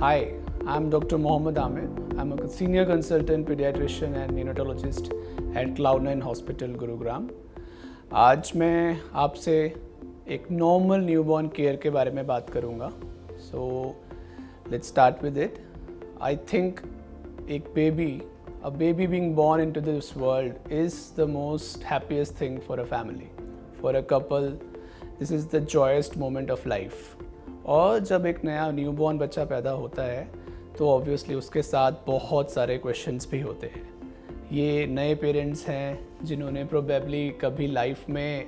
Hi, I'm Dr. Mohammed Amir. I'm a senior consultant pediatrician and neonatologist at Cloud9 Hospital, Gurugram. आज मैं आपसे एक normal newborn care के बारे में बात करूँगा. So let's start with it. I think एक a baby being born into this world is the most happiest thing for a family, for a couple. This is the joyous moment of life. और जब एक नया newborn बच्चा पैदा होता है तो ऑब्वियसली उसके साथ बहुत सारे क्वेश्चंस भी होते हैं. ये नए पेरेंट्स हैं जिन्होंने प्रोबेबली कभी लाइफ में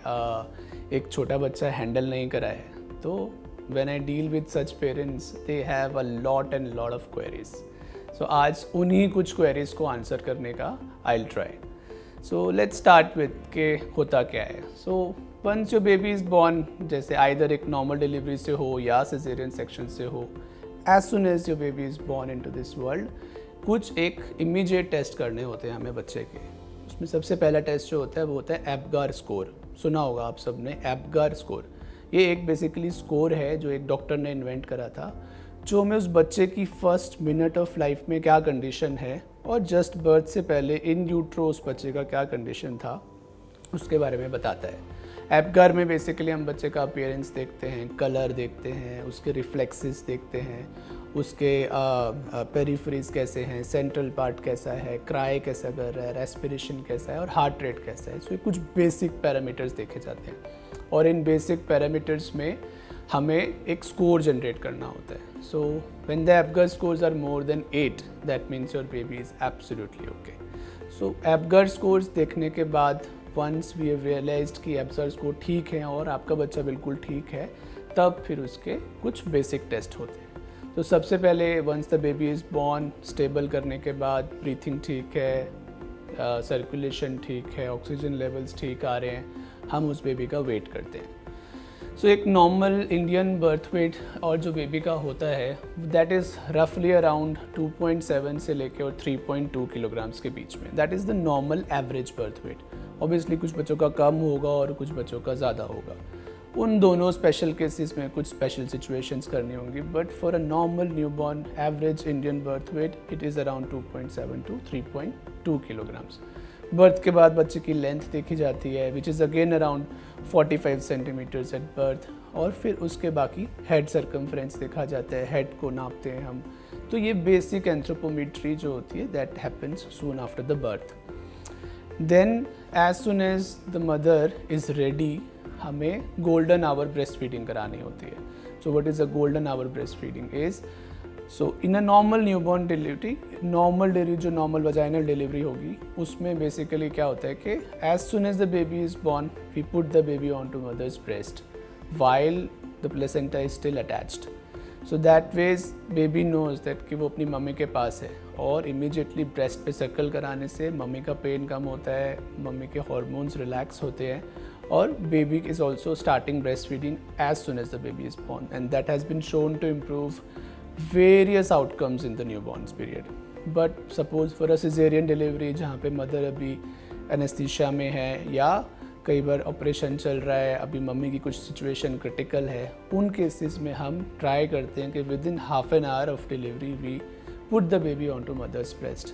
एक छोटा बच्चा हैंडल नहीं करा है. तो when I deal with such parents they have a lot and lot of queries. So आज उन्हीं कुछ क्वेरीज को आंसर करने का I will try. So let's start with के होता क्या है. So once your baby is born, जैसे आइदर एक नॉर्मल डिलीवरी से हो या सिजेरियन सेक्शन से हो, as soon as your baby is born into this world, कुछ एक इमीडिएट टेस्ट करने होते हैं हमें बच्चे के. उसमें सबसे पहला टेस्ट जो होता है वो होता है एप्गार स्कोर. सुना होगा आप सब ने एप्गार स्कोर. ये एक बेसिकली स्कोर है जो एक डॉक्टर ने इन्वेंट करा था, जो हमें उस बच्चे की फर्स्ट मिनट ऑफ लाइफ में क्या कंडीशन है और जस्ट बर्थ से पहले इन यूट्रो उस बच्चे का क्या कंडीशन था उसके बारे में बताता है. एप्गार में बेसिकली हम बच्चे का अपीयरेंस देखते हैं, कलर देखते हैं, उसके रिफ्लेक्सेस देखते हैं, उसके पेरिफेरीज कैसे हैं, सेंट्रल पार्ट कैसा है, क्राई कैसा कर रहा है, रेस्पिरेशन कैसा है और हार्ट रेट कैसा है. सो ये कुछ बेसिक पैरामीटर्स देखे जाते हैं और इन बेसिक पैरामीटर्स में हमें एक स्कोर जनरेट करना होता है. So when the Apgar scores are more than 8, that means your baby is absolutely okay. So Apgar scores देखने के बाद वंस वी हैव रियलाइज्ड कि एप्गार स्कोर ठीक है और आपका बच्चा बिल्कुल ठीक है, तब फिर उसके कुछ बेसिक टेस्ट होते हैं. तो सबसे पहले once the baby is born, stable करने के बाद ब्रीथिंग ठीक है, सर्कुलेशन ठीक है, ऑक्सीजन लेवल्स ठीक आ रहे हैं, हम उस बेबी का वेट करते हैं. सो एक नॉर्मल इंडियन बर्थ वेट और जो बेबी का होता है दैट इज़ रफली अराउंड 2.7 से लेके और 3.2 किलोग्राम्स के बीच में. That is the normal average birth weight. Obviously कुछ बच्चों का कम होगा और कुछ बच्चों का ज़्यादा होगा. उन दोनों स्पेशल केसेस में कुछ स्पेशल सिचुएशंस करनी होंगी, but for a normal newborn average Indian birth weight it is around 2.7 to 3.2 kilograms. Birth के बाद बच्चे की लेंथ देखी जाती है which is again around 45 centimetres at birth, और फिर उसके बाकी हेड सर्कमफ्रेंस देखा जाता है, हेड को नापते हैं हम. तो ये बेसिक एंथ्रोपोमेट्री जो होती है that happens soon after the birth. Then as soon as the mother is ready, हमें गोल्डन आवर ब्रेस्ट फीडिंग करानी होती है. So what is a golden hour breast feeding is, so in a normal newborn delivery, normal delivery जो normal vaginal delivery होगी उसमें basically क्या होता है कि as soon as the baby is born we put the baby on to mother's breast while the placenta is still attached. So that ways baby knows that कि वो अपनी mummy के पास है, और इमीडिएटली ब्रेस्ट पे सर्कल कराने से mummy का पेन कम होता है, मम्मी के हार्मोन्स रिलैक्स होते हैं, और baby is also starting breast feeding as soon as the baby is born, and that has been shown to improve various outcomes in the newborn period. But suppose for a cesarean delivery जहाँ पे mother अभी anaesthesia में है या कई बार operation चल रहा है, अभी मम्मी की कुछ सिचुएशन क्रिटिकल है, उन केसेस में हम ट्राई करते हैं कि within half an hour of delivery we put the baby on to mother's breast.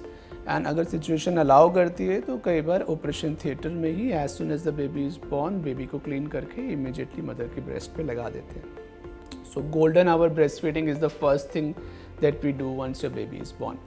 And अगर सिचुएशन अलाउ करती है तो कई बार ऑपरेशन थिएटर में ही as soon as the baby is born baby को क्लीन करके इमीडिएटली मदर की ब्रेस्ट पे लगा देते हैं. So golden hour breastfeeding is the first thing that we do once your baby is born.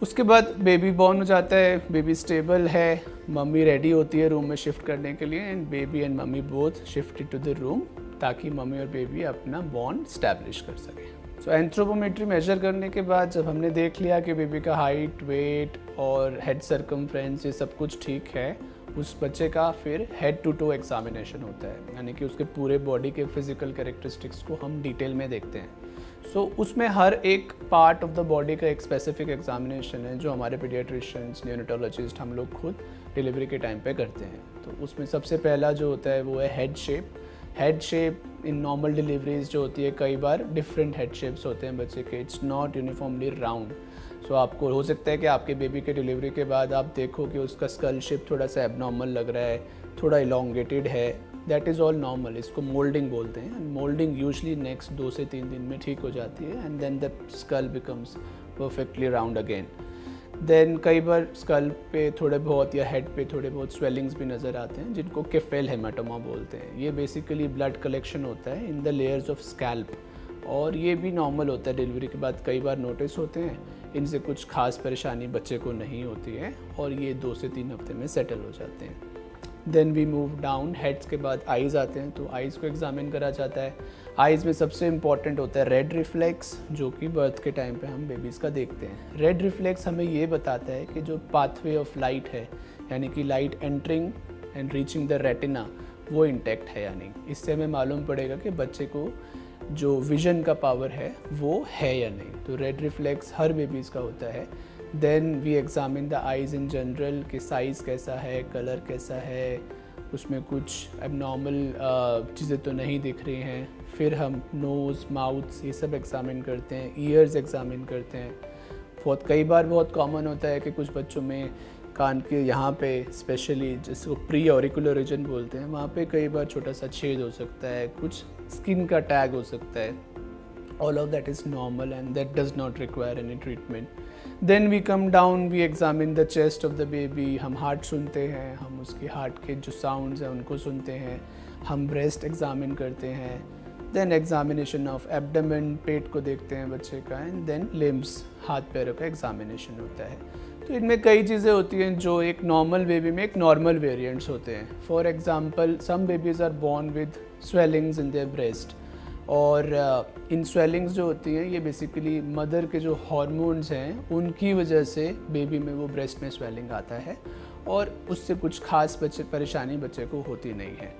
उसके बाद बेबी बॉर्न हो जाता है, बेबी स्टेबल है, मम्मी रेडी होती है रूम में शिफ्ट करने के लिए, and baby and mummy both shifted to the room ताकि मम्मी और बेबी अपना बॉन्ड स्टैब्लिश कर सकें. सो एंथ्रोपोमेट्री मेजर करने के बाद जब हमने देख लिया कि बेबी का हाइट, वेट और हेड सर्कमफ्रेंस ये सब कुछ ठीक है, उस बच्चे का फिर हेड टू टो एग्जामिनेशन होता है, यानी कि उसके पूरे बॉडी के फिजिकल कैरेक्टरिस्टिक्स को हम डिटेल में देखते हैं. सो उसमें हर एक पार्ट ऑफ द बॉडी का एक स्पेसिफिक एग्जामिनेशन है जो हमारे पीडियाट्रिशियंस, न्यूरोटोलॉजिस्ट हम लोग खुद डिलीवरी के टाइम पे करते हैं. तो उसमें सबसे पहला जो होता है वो है head shape. Head shape in normal deliveries जो होती है कई बार डिफरेंट हेड शेप्स होते हैं बच्चे के, इट्स नॉट यूनिफॉर्मली राउंड. सो आपको हो सकता है कि आपके बेबी के डिलीवरी के बाद आप देखो कि उसका स्कल शेप थोड़ा सा एबनॉर्मल लग रहा है, थोड़ा इलोंगेटेड है, दैट इज़ ऑल नॉर्मल, इसको मोल्डिंग बोलते हैं। एंड मोल्डिंग यूजली नेक्स्ट 2 से 3 दिन में ठीक हो जाती है and then the skull becomes perfectly round again. Then कई बार स्कल पे थोड़े बहुत या हेड पे थोड़े बहुत स्वेलिंग्स भी नज़र आते हैं जिनको केफेल हेमाटोमा बोलते हैं। ये बेसिकली ब्लड कलेक्शन होता है in the layers of scalp और ये भी नॉर्मल होता है, डिलीवरी के बाद कई बार नोटिस होते हैं। इनसे कुछ खास परेशानी बच्चे को नहीं होती है और ये 2 से 3 हफ्ते में सेटल हो जाते हैं। Then we move down, heads के बाद आइज़ आते हैं, तो आइज़ को एग्जामिन करा जाता है। आइज़ में सबसे इम्पॉर्टेंट होता है रेड रिफ्लेक्स, जो कि बर्थ के टाइम पे हम बेबीज़ का देखते हैं। रेड रिफ्लेक्स हमें ये बताता है कि जो पाथवे ऑफ लाइट है, यानी कि light entering and reaching the retina, वो इंटैक्ट है या नहीं। इससे हमें मालूम पड़ेगा कि बच्चे को जो विजन का पावर है वो है या नहीं। तो रेड रिफ्लेक्स हर बेबीज़ का होता है। Then we examine the eyes in general कि साइज़ कैसा है, कलर कैसा है, उसमें कुछ एबनॉर्मल चीज़ें तो नहीं दिख रही हैं। फिर हम नोज़, माउथ ये सब एग्जामिन करते हैं, ईयर्स एग्जामिन करते हैं। कई बार बहुत कॉमन होता है कि कुछ बच्चों में कान के यहाँ पे स्पेशली, जिसको प्री ऑरिकुलर रीजन बोलते हैं, वहाँ पे कई बार छोटा सा छेद हो सकता है, कुछ स्किन का टैग हो सकता है। All of that is normal and that does not require any treatment. Then we come down, we examine the chest of the baby. हम हार्ट सुनते हैं, हम उसकी हार्ट के जो साउंड्स हैं उनको सुनते हैं, हम ब्रेस्ट एग्जामिन करते हैं। देन एग्जामिनेशन ऑफ एब्डोमेन, पेट को देखते हैं बच्चे का। एंड देन लिम्स, हाथ पैरों का एग्जामिनेशन होता है। तो इनमें कई चीज़ें होती हैं जो एक नॉर्मल बेबी में एक नॉर्मल वेरिएंट्स होते हैं। For example, some babies are born with swellings in their breast, और इन स्वेलिंग्स जो होती हैं ये बेसिकली मदर के जो हार्मोन्स हैं उनकी वजह से बेबी में वो ब्रेस्ट में स्वेलिंग आता है और उससे कुछ खास परेशानी बच्चे को होती नहीं है।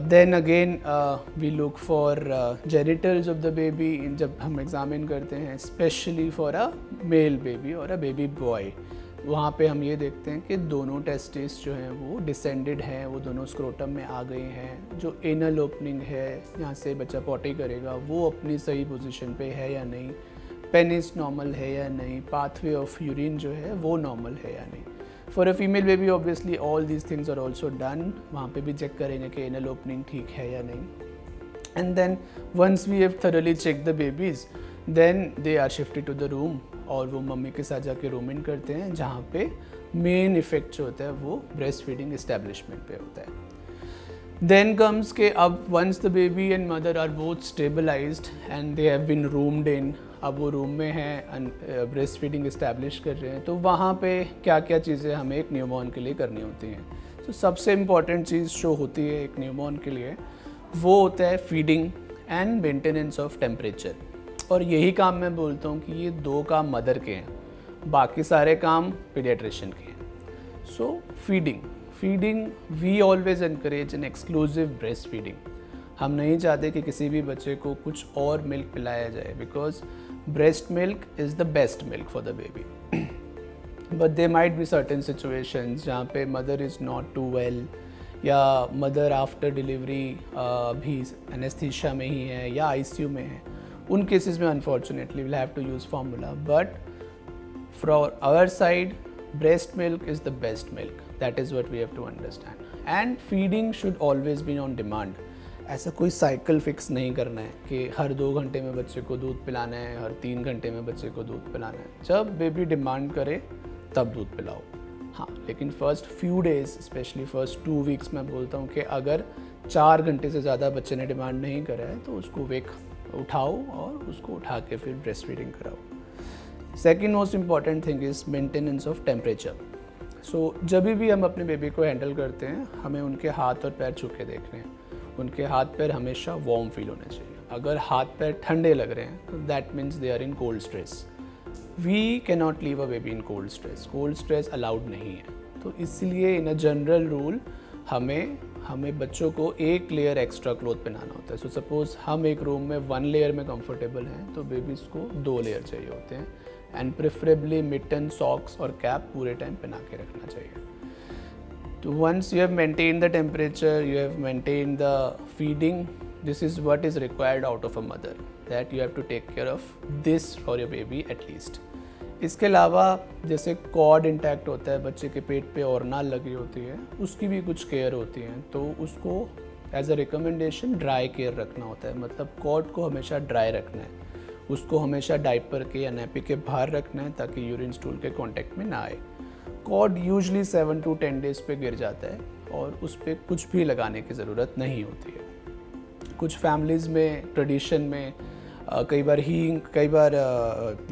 Then again we look for genitals of the baby. जब हम एग्जामिन करते हैं specially for a male baby और अ बेबी बॉय, वहाँ पे हम ये देखते हैं कि दोनों टेस्टिस जो हैं वो डिसेंडेड हैं, वो दोनों स्क्रोटम में आ गए हैं। जो एनल ओपनिंग है, यहाँ से बच्चा पॉटी करेगा, वो अपनी सही पोजीशन पे है या नहीं, पेनिस नॉर्मल है या नहीं, पाथवे ऑफ यूरिन जो है वो नॉर्मल है या नहीं। For a female baby obviously all these things are also done. वहाँ पे भी चेक करेंगे कि एनल ओपनिंग ठीक है या नहीं। And then once we have thoroughly checked the babies, then they are shifted to the room और वो मम्मी के साथ जाके रूम इन करते हैं, जहाँ पे मेन इफेक्ट जो होता है वो ब्रेस्ट फीडिंग इस्टेब्लिशमेंट पे होता है। देन कम्स के अब once the baby and mother are both stabilised and they have been roomed in, अब वो रूम में हैं, ब्रेस्ट फीडिंग इस्टेब्लिश कर रहे हैं, तो वहाँ पे क्या क्या चीज़ें हमें एक न्यूबॉर्न के लिए करनी होती हैं। तो सबसे इम्पॉर्टेंट चीज़ जो होती है एक न्यूबॉर्न के लिए वो होता है feeding and maintenance of temperature. और यही काम मैं बोलता हूँ कि ये 2 काम मदर के हैं, बाकी सारे काम पीडियाट्रिशियन के हैं। So feeding we always encourage an exclusive breast feeding. हम नहीं चाहते कि किसी भी बच्चे को कुछ और मिल्क पिलाया जाए, because breast milk is the best milk for the baby. But they might be certain situations जहाँ पे mother is not too well, या मदर आफ्टर डिलीवरी भी एनेस्थीसिया में ही है या ICU में है। उन केसेस में unfortunately will have to use formula, but from our side breast milk is the best milk, that is what we have to understand. And feeding should always be on demand. ऐसा कोई cycle fix नहीं करना है कि हर 2 घंटे में बच्चे को दूध पिलाना है, हर 3 घंटे में बच्चे को दूध पिलाना है। जब बेबी डिमांड करे तब दूध पिलाओ। हाँ, लेकिन first few days, specially first 2 weeks मैं बोलता हूँ कि अगर 4 घंटे से ज़्यादा बच्चे ने डिमांड नहीं करा है तो उसको उठाओ और उसको उठा के फिर ब्रेस्ट फीडिंग कराओ। Second most important thing is maintenance of temperature. So जब भी हम अपने बेबी को हैंडल करते हैं हमें उनके हाथ और पैर छू के देखने हैं। उनके हाथ पैर हमेशा वार्म फील होने चाहिए। अगर हाथ पैर ठंडे लग रहे हैं तो that means they are in cold stress. We can not leave a baby in cold stress. Cold stress allowed नहीं है। तो इसलिए इन अ जनरल रूल हमें बच्चों को 1 लेयर एक्स्ट्रा क्लोथ पहनाना होता है। सो सपोज हम एक रूम में 1 लेयर में कंफर्टेबल हैं तो बेबीज़ को 2 लेयर चाहिए होते हैं। एंड प्रेफरेबली मिटन, सॉक्स और कैप पूरे टाइम पहना के रखना चाहिए। तो once you have maintained the temperature, you have maintained the feeding, this is what is required out of a mother, that you have to take care of this for your baby at least. इसके अलावा जैसे cord intact होता है, बच्चे के पेट पे और नाल लगी होती है, उसकी भी कुछ केयर होती है। तो उसको as a recommendation dry care रखना होता है, मतलब कॉर्ड को हमेशा ड्राई रखना है, उसको हमेशा डाइपर के या नैपी के बाहर रखना है ताकि यूरिन स्टूल के कांटेक्ट में ना आए। कॉर्ड यूजली 7 to 10 डेज़ पे गिर जाता है और उस पर कुछ भी लगाने की ज़रूरत नहीं होती है। कुछ फैमिलीज़ में ट्रेडिशन में कई बार हींग, कई बार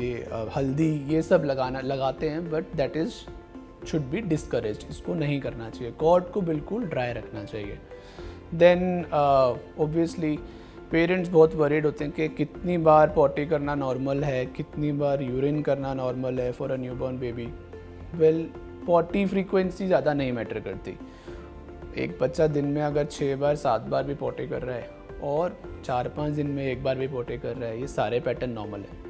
ये हल्दी, ये सब लगाते हैं, but that is should be discouraged, इसको नहीं करना चाहिए। कॉर्ड को बिल्कुल ड्राई रखना चाहिए। देन ऑब्वियसली पेरेंट्स बहुत वरीड होते हैं कि कितनी बार पॉटी करना नॉर्मल है, कितनी बार यूरिन करना नॉर्मल है for a newborn baby. Well, potty frequency ज़्यादा नहीं मैटर करती। एक बच्चा दिन में अगर 6 बार 7 बार भी पॉटी कर रहा है और 4-5 दिन में 1 बार भी पॉटी कर रहा है, ये सारे पैटर्न नॉर्मल है।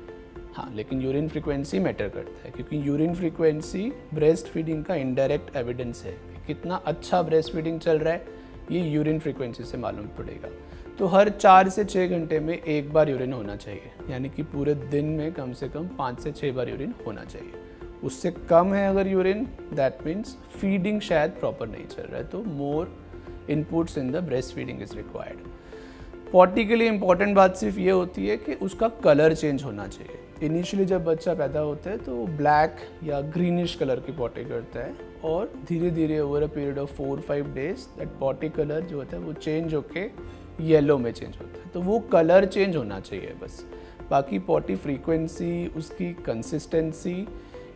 हाँ, लेकिन यूरिन फ्रीक्वेंसी मैटर करता है, क्योंकि यूरिन फ्रीक्वेंसी ब्रेस्ट फीडिंग का इनडायरेक्ट एविडेंस है कि कितना अच्छा ब्रेस्ट फीडिंग चल रहा है, ये यूरिन फ्रीक्वेंसी से मालूम पड़ेगा। तो हर 4 से 6 घंटे में 1 बार यूरिन होना चाहिए, यानी कि पूरे दिन में कम से कम 5 से 6 बार यूरिन होना चाहिए। उससे कम है अगर यूरिन, दैट मीन्स फीडिंग शायद प्रॉपर नहीं चल रहा है, तो more inputs in the breast feeding is required. Potty के लिए इंपॉर्टेंट बात सिर्फ ये होती है कि उसका कलर चेंज होना चाहिए। इनिशियली जब बच्चा पैदा होता है तो वो ब्लैक या ग्रीनिश कलर की पॉटी करता है, और धीरे धीरे over a period of 4-5 days that potty colour जो होता है वो चेंज होके येलो में चेंज होता है। तो वो कलर चेंज होना चाहिए बस, बाकी पॉटी फ्रीक्वेंसी, उसकी कंसिस्टेंसी,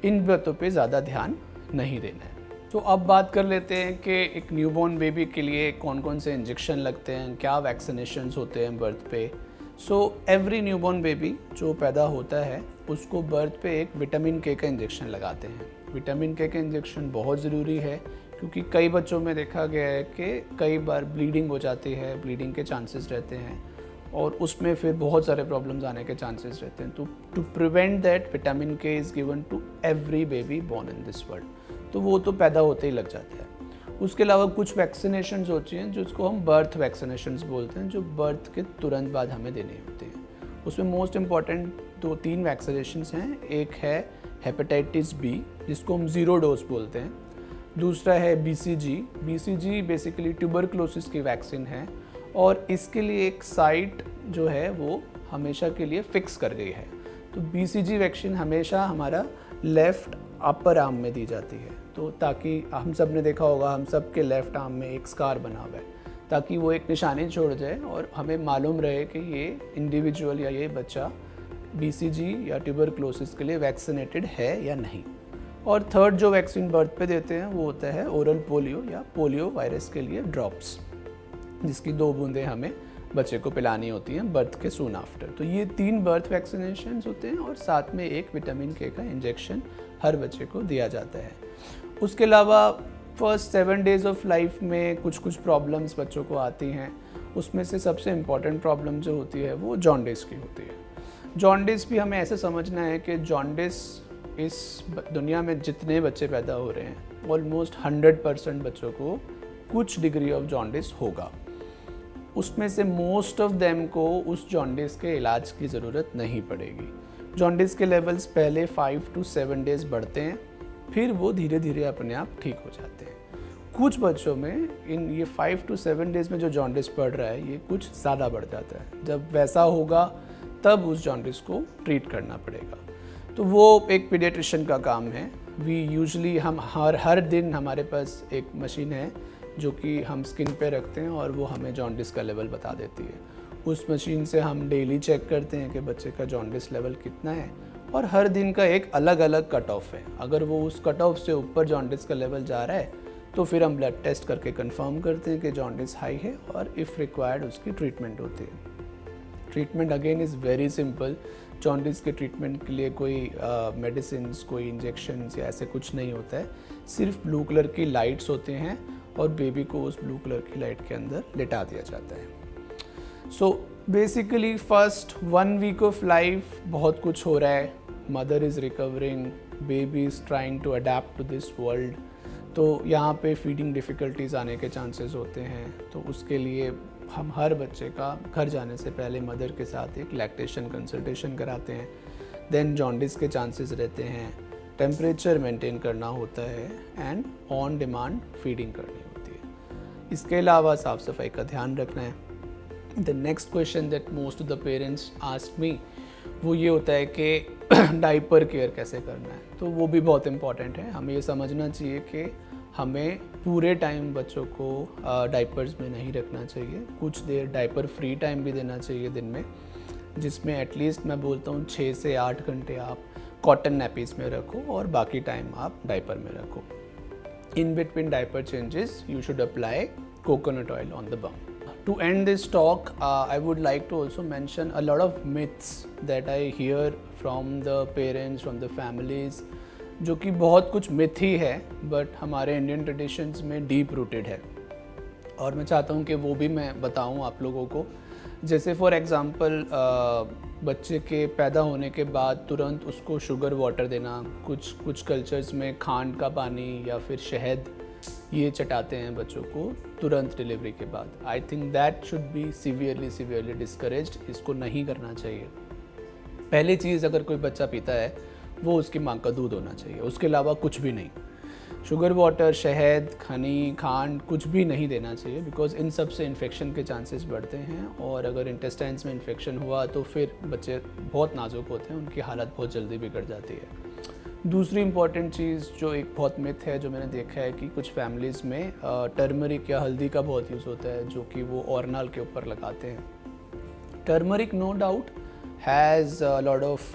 इन बातों पे ज़्यादा ध्यान नहीं देना है। तो अब बात कर लेते हैं कि एक न्यूबॉर्न बेबी के लिए कौन कौन से इंजेक्शन लगते हैं, क्या वैक्सीनेशंस होते हैं बर्थ पे। सो एवरी न्यूबॉर्न बेबी जो पैदा होता है उसको बर्थ पे एक विटामिन के का इंजेक्शन लगाते हैं। विटामिन के का इंजेक्शन बहुत ज़रूरी है, क्योंकि कई बच्चों में देखा गया है कि कई बार ब्लीडिंग हो जाती है, ब्लीडिंग के चांसेस रहते हैं और उसमें फिर बहुत सारे प्रॉब्लम्स आने के चांसेस रहते हैं। तो to prevent that, vitamin K is given to every baby born in this world, तो वो तो पैदा होते ही लग जाता है। उसके अलावा कुछ वैक्सीनेशंस होती हैं जिसको हम बर्थ वैक्सीनेशंस बोलते हैं, जो बर्थ के तुरंत बाद हमें देनी होती हैं। उसमें मोस्ट इम्पॉर्टेंट 2-3 वैक्सीनेशंस हैं। एक है हेपेटाइटिस बी, जिसको हम 0 डोज बोलते हैं। दूसरा है BCG। BCG बेसिकली ट्यूबरक्लोसिस की वैक्सीन है, और इसके लिए एक साइट जो है वो हमेशा के लिए फिक्स कर गई है। तो BCG वैक्सीन हमेशा हमारा लेफ़्ट अपर आर्म में दी जाती है, तो ताकि हम सब ने देखा होगा, हम सब के लेफ़्ट आर्म में एक स्कार बना हुआ है, ताकि वो एक निशानी छोड़ जाए और हमें मालूम रहे कि ये इंडिविजुअल या ये बच्चा BCG या ट्यूबरक्लोसिस के लिए वैक्सीनेटेड है या नहीं। और थर्ड जो वैक्सीन बर्थ पे देते हैं वो होता है ओरल पोलियो या पोलियो वायरस के लिए ड्रॉप्स, जिसकी 2 बूंदें हमें बच्चे को पिलानी होती हैं बर्थ के सून आफ्टर। तो ये 3 बर्थ वैक्सीनेशंस होते हैं, और साथ में एक विटामिन के का इंजेक्शन हर बच्चे को दिया जाता है। उसके अलावा फर्स्ट 7 डेज़ ऑफ लाइफ में कुछ प्रॉब्लम्स बच्चों को आती हैं। उसमें से सबसे इम्पॉर्टेंट प्रॉब्लम जो होती है वो जॉन्डिस की होती है। जॉन्डिस भी हमें ऐसे समझना है कि जॉन्डिस इस दुनिया में जितने बच्चे पैदा हो रहे हैं, ऑलमोस्ट 100% बच्चों को कुछ डिग्री ऑफ जॉन्डिस होगा। उसमें से मोस्ट ऑफ देम को उस जॉन्डिस के इलाज की ज़रूरत नहीं पड़ेगी। जॉन्डिस के लेवल्स पहले 5 to 7 डेज़ बढ़ते हैं, फिर वो धीरे धीरे अपने आप ठीक हो जाते हैं। कुछ बच्चों में इन ये 5 to 7 डेज़ में जो जॉन्डिस बढ़ रहा है, ये कुछ ज़्यादा बढ़ जाता है। जब वैसा होगा तब उस जॉन्डिस को ट्रीट करना पड़ेगा। तो वो एक पीडियाट्रिशियन का काम है। वी यूजुअली हम हर दिन हमारे पास एक मशीन है जो कि हम स्किन पे रखते हैं, और वो हमें जॉन्डिस का लेवल बता देती है। उस मशीन से हम डेली चेक करते हैं कि बच्चे का जॉन्डिस लेवल कितना है, और हर दिन का एक अलग अलग कट ऑफ है। अगर वो उस कट ऑफ से ऊपर जॉन्डिस का लेवल जा रहा है तो फिर हम ब्लड टेस्ट करके कंफर्म करते हैं कि जॉन्डिस हाई है, और इफ़ रिक्वायर्ड उसकी ट्रीटमेंट होती है। Treatment again is very simple. Jaundice के ट्रीटमेंट के लिए कोई मेडिसिन, कोई इंजेक्शंस या ऐसे कुछ नहीं होता है। सिर्फ ब्लू कलर की लाइट्स होते हैं, और बेबी को उस ब्लू कलर की लाइट के अंदर लिटा दिया जाता है। So basically first 1 week of life बहुत कुछ हो रहा है। Mother is recovering, baby is trying to adapt to this world. तो यहाँ पे फीडिंग डिफ़िकल्टीज़ आने के चांसेस होते हैं। तो उसके लिए हम हर बच्चे का घर जाने से पहले मदर के साथ एक लैक्टेशन कंसल्टेशन कराते हैं, देन जॉन्डिस के चांसेस रहते हैं, टेम्परेचर मेंटेन करना होता है एंड ऑन डिमांड फीडिंग करनी होती है। इसके अलावा साफ़ सफाई का ध्यान रखना है। The next question that most of the parents ask me वो ये होता है कि डाइपर केयर कैसे करना है। तो वो भी बहुत इम्पॉर्टेंट है। हमें ये समझना चाहिए कि हमें पूरे टाइम बच्चों को डाइपर्स में नहीं रखना चाहिए। कुछ देर डाइपर फ्री टाइम भी देना चाहिए दिन में, जिसमें एटलीस्ट मैं बोलता हूँ 6 से 8 घंटे आप कॉटन नैपीज़ में रखो और बाकी टाइम आप डाइपर में रखो। In between diaper changes you should apply coconut oil on the bum. To end this talk, I would like to also mention a lot of myths that I hear from the parents, from the families, जो कि बहुत कुछ myth ही है but हमारे Indian traditions में deep rooted है और मैं चाहता हूँ कि वो भी मैं बताऊँ आप लोगों को। जैसे फॉर एग्ज़ाम्पल बच्चे के पैदा होने के बाद तुरंत उसको शुगर वाटर देना, कुछ कल्चर्स में खांड का पानी या फिर शहद ये चटाते हैं बच्चों को तुरंत डिलीवरी के बाद। I think that should be severely discouraged. इसको नहीं करना चाहिए। पहली चीज़, अगर कोई बच्चा पीता है वो उसकी माँ का दूध होना चाहिए, उसके अलावा कुछ भी नहीं। शुगर वाटर, शहद, हनी, खांड कुछ भी नहीं देना चाहिए, बिकॉज इन सब से इन्फेक्शन के चांसेस बढ़ते हैं और अगर इंटेस्टाइन्स में इन्फेक्शन हुआ तो फिर बच्चे बहुत नाजुक होते हैं, उनकी हालत बहुत जल्दी बिगड़ जाती है। दूसरी इम्पॉर्टेंट चीज़ जो एक बहुत मिथ है जो मैंने देखा है कि कुछ फैमिलीज़ में टर्मरिक या हल्दी का बहुत यूज़ होता है जो कि वो ओरनाल के ऊपर लगाते हैं। Turmeric no doubt has a lot of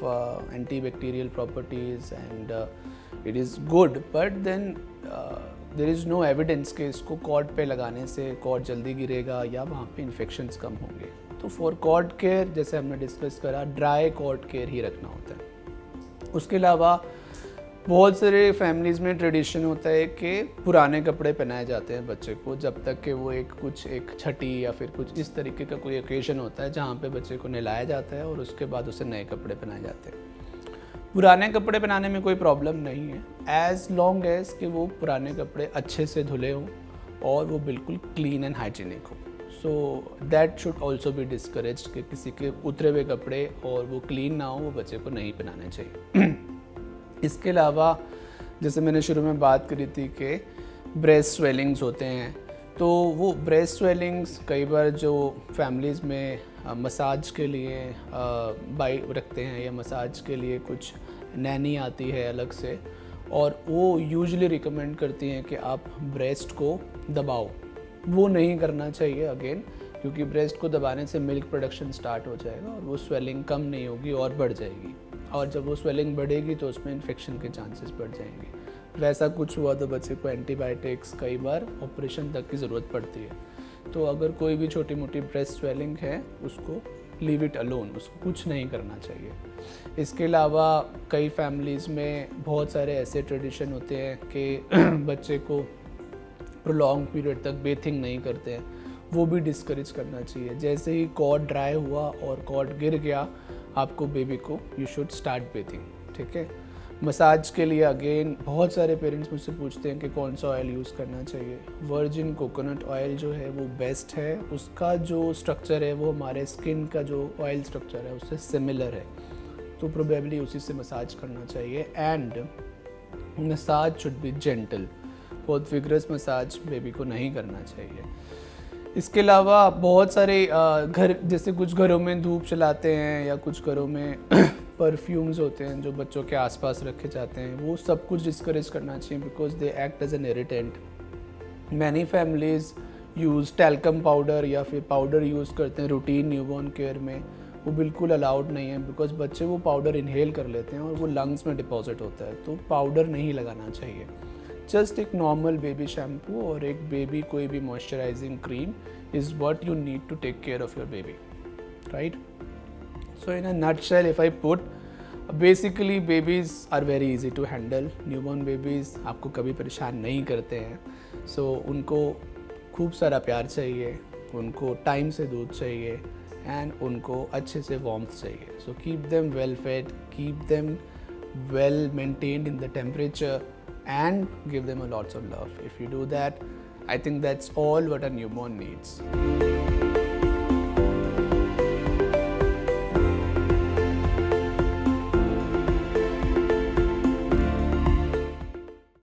antibacterial properties and it is good, but then there is no evidence कि इसको कॉर्ड पे लगाने से कॉर्ड जल्दी गिरेगा या वहाँ पे इन्फेक्शंस कम होंगे। तो फॉर कॉर्ड केयर, जैसे हमने डिस्कस करा, ड्राई कॉर्ड केयर ही रखना होता है। उसके अलावा बहुत सारे फैमिलीज़ में ट्रेडिशन होता है कि पुराने कपड़े पहनाए जाते हैं बच्चे को जब तक कि वो एक छठी या फिर कुछ इस तरीके का कोई ओकेजन होता है जहाँ पे बच्चे को नहलाया जाता है और उसके बाद उसे नए कपड़े पहनाए जाते हैं। पुराने कपड़े पहनाने में कोई प्रॉब्लम नहीं है, एज़ लॉन्ग एज कि वो पुराने कपड़े अच्छे से धुले हों और वो बिल्कुल क्लीन एंड हाइजीनिक हो। So that should also be discouraged कि किसी के उतरे हुए कपड़े और वो क्लीन ना हो वो बच्चे को नहीं पहनाने चाहिए। इसके अलावा जैसे मैंने शुरू में बात करी थी कि ब्रेस्ट स्वेलिंग्स होते हैं, तो वो ब्रेस्ट स्वेलिंग्स कई बार जो फैमिलीज़ में मसाज के लिए बाई रखते हैं या मसाज के लिए कुछ नैनी आती है अलग से और वो यूजुअली रिकमेंड करती हैं कि आप ब्रेस्ट को दबाओ। वो नहीं करना चाहिए अगेन, क्योंकि ब्रेस्ट को दबाने से मिल्क प्रोडक्शन स्टार्ट हो जाएगा और वो स्वेलिंग कम नहीं होगी और बढ़ जाएगी, और जब वो स्वेलिंग बढ़ेगी तो उसमें इन्फेक्शन के चांसेस बढ़ जाएंगे। वैसा कुछ हुआ तो बच्चे को एंटीबायोटिक्स, कई बार ऑपरेशन तक की ज़रूरत पड़ती है। तो अगर कोई भी छोटी मोटी ब्रेस्ट स्वेलिंग है उसको लीव इट अलोन, उसको कुछ नहीं करना चाहिए। इसके अलावा कई फैमिलीज़ में बहुत सारे ऐसे ट्रेडिशन होते हैं कि बच्चे को प्रोलॉन्ग पीरियड तक बेथिंग नहीं करते हैं, वो भी डिस्करेज करना चाहिए। जैसे ही कॉर्ड ड्राई हुआ और कॉर्ड गिर गया आपको बेबी को यू शुड स्टार्ट बेथिंग, ठीक है। मसाज के लिए अगेन बहुत सारे पेरेंट्स मुझसे पूछते हैं कि कौन सा ऑयल यूज़ करना चाहिए। वर्जिन कोकोनट ऑयल जो है वो बेस्ट है, उसका जो स्ट्रक्चर है वो हमारे स्किन का जो ऑयल स्ट्रक्चर है उससे सिमिलर है, तो प्रोबेबली उसी से मसाज करना चाहिए। And massage should be gentle, बहुत विग्रस मसाज बेबी को नहीं करना चाहिए। इसके अलावा बहुत सारे घर, जैसे कुछ घरों में धूप चलाते हैं या कुछ घरों में परफ्यूम्स होते हैं जो बच्चों के आसपास रखे जाते हैं, वो सब कुछ डिस्करेज करना चाहिए because they act as an irritant. Many families use talcum powder या फिर पाउडर यूज़ करते हैं रूटीन न्यूबॉर्न केयर में, वो बिल्कुल अलाउड नहीं है बिकॉज बच्चे वो पाउडर इनहेल कर लेते हैं और वो लंग्स में डिपॉजिट होता है, तो पाउडर नहीं लगाना चाहिए। जस्ट एक नॉर्मल बेबी शैम्पू और एक बेबी कोई भी moisturising cream is what you need to take care of your baby, right. So in a nutshell if I put, basically babies are very easy to handle. Newborn babies आपको कभी परेशान नहीं करते हैं, सो उनको खूब सारा प्यार चाहिए, उनको टाइम से दूध चाहिए एंड उनको अच्छे से वार्मथ चाहिए। So keep them well fade, keep them well maintained in the temperature and give them a lots of love. If you do that, I think that's all what a newborn needs.